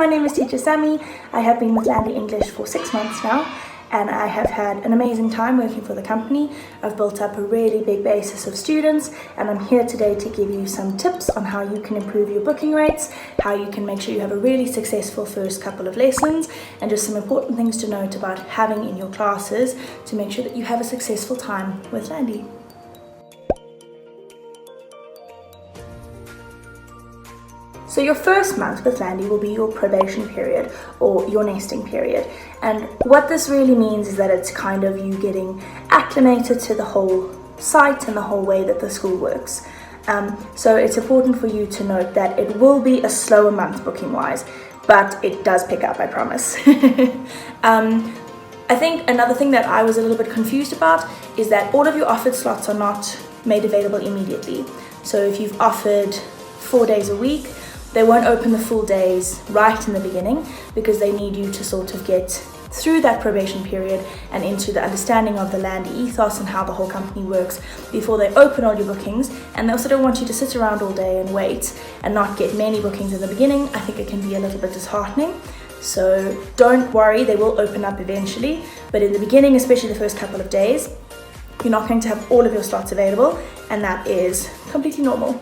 my name is Teacher Sammi. I have been with Landi English for 6 months now, and I have had an amazing time working for the company. I've built up a really big basis of students, and I'm here today to give you some tips on how you can improve your booking rates, how you can make sure you have a really successful first couple of lessons, and just some important things to note about having in your classes to make sure that you have a successful time with Landi. So your first month with Landi will be your probation period or your nesting period. And what this really means is that it's kind of you getting acclimated to the whole site and the whole way that the school works. So it's important for you to note that it will be a slower month booking wise, but it does pick up, I promise. I think another thing that I was a little bit confused about is that all of your offered slots are not made available immediately. So if you've offered 4 days a week, they won't open the full days right in the beginning because they need you to sort of get through that probation period and into the understanding of the Landi ethos and how the whole company works before they open all your bookings. And they also don't want you to sit around all day and wait and not get many bookings in the beginning. I think it can be a little bit disheartening. So don't worry, they will open up eventually. But in the beginning, especially the first couple of days, you're not going to have all of your slots available, and that is completely normal.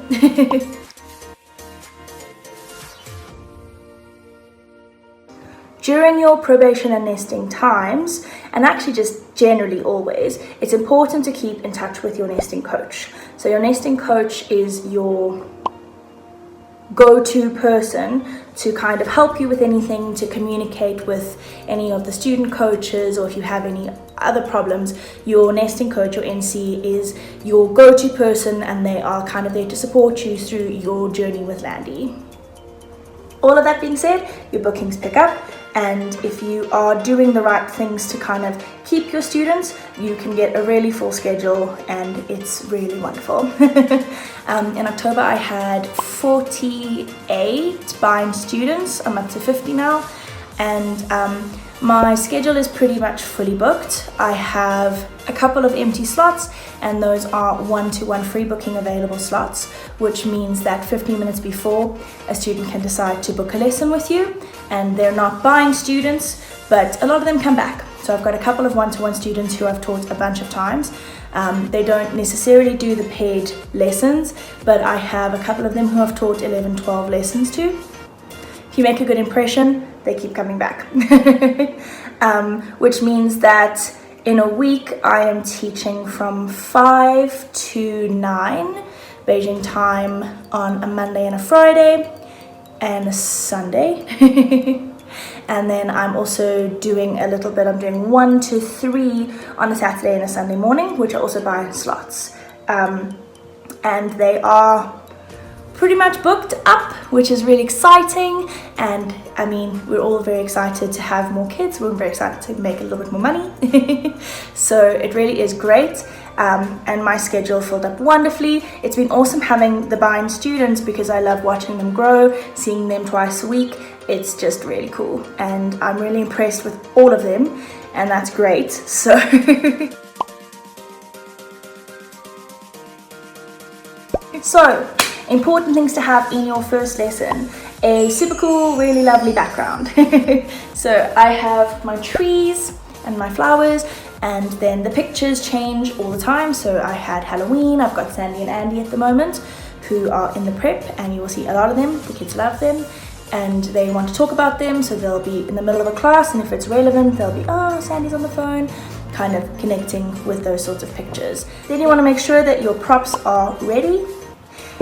During your probation and nesting times, and actually just generally always, it's important to keep in touch with your nesting coach. So your nesting coach is your go-to person to kind of help you with anything, to communicate with any of the student coaches, or if you have any other problems, your nesting coach or NC is your go-to person, and they are kind of there to support you through your journey with Landi. All of that being said, your bookings pick up, and if you are doing the right things to kind of keep your students, you can get a really full schedule, and it's really wonderful. In October I had 48 bind students. I'm up to 50 now, and my schedule is pretty much fully booked. I have a couple of empty slots, and those are 1-to-1 free booking available slots, which means that 15 minutes before, a student can decide to book a lesson with you, and they're not buying students, but a lot of them come back. So I've got a couple of 1-to-1 students who I've taught a bunch of times. They don't necessarily do the paid lessons, but I have a couple of them who I've taught 11, 12 lessons to. If you make a good impression, they keep coming back. Which means that in a week I am teaching from 5 to 9 Beijing time on a Monday and a Friday and a Sunday. And then I'm also doing a little bit, I'm doing 1 to 3 on a Saturday and a Sunday morning, which are also by slots. And they are pretty much booked up, which is really exciting. And I mean, we're all very excited to have more kids. We're very excited to make a little bit more money. So it really is great. And my schedule filled up wonderfully. It's been awesome having the bind students because I love watching them grow, seeing them twice a week. It's just really cool. And I'm really impressed with all of them, and that's great. So important things to have in your first lesson: a super cool, really lovely background. So I have my trees and my flowers, and then the pictures change all the time. So I had Halloween, I've got Sandy and Andy at the moment who are in the prep, and you will see a lot of them. The kids love them and they want to talk about them, so they'll be in the middle of a class, and if it's relevant they'll be, oh, Sandy's on the phone, kind of connecting with those sorts of pictures. Then you want to make sure that your props are ready.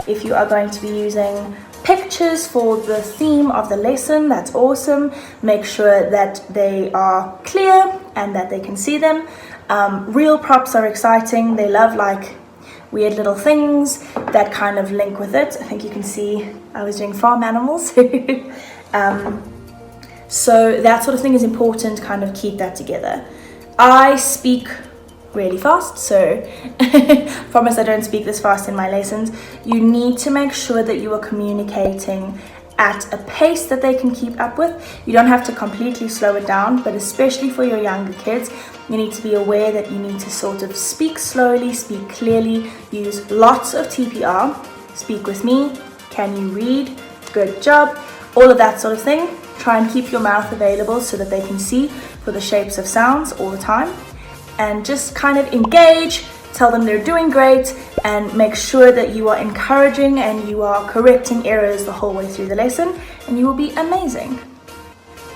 If you are going to be using pictures for the theme of the lesson, that's awesome. Make sure that they are clear and that they can see them. Real props are exciting. They love like weird little things that kind of link with it. I think you can see I was doing farm animals. So that sort of thing is important, kind of keep that together. I speak really fast, so promise I don't speak this fast in my lessons. You need to make sure that you are communicating at a pace that they can keep up with. You don't have to completely slow it down, but especially for your younger kids, you need to be aware that you need to sort of speak slowly, speak clearly, use lots of TPR, speak with me, can you read, good job, all of that sort of thing. Try and keep your mouth available so that they can see for the shapes of sounds all the time. And just kind of engage, tell them they're doing great, and make sure that you are encouraging and you are correcting errors the whole way through the lesson, and you will be amazing.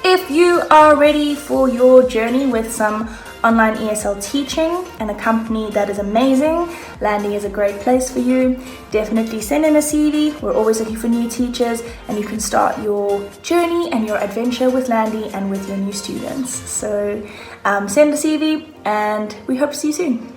If you are ready for your journey with some online ESL teaching and a company that is amazing, Landi is a great place for you. Definitely send in a CV. We're always looking for new teachers, and you can start your journey and your adventure with Landi and with your new students. So send a CV, and we hope to see you soon.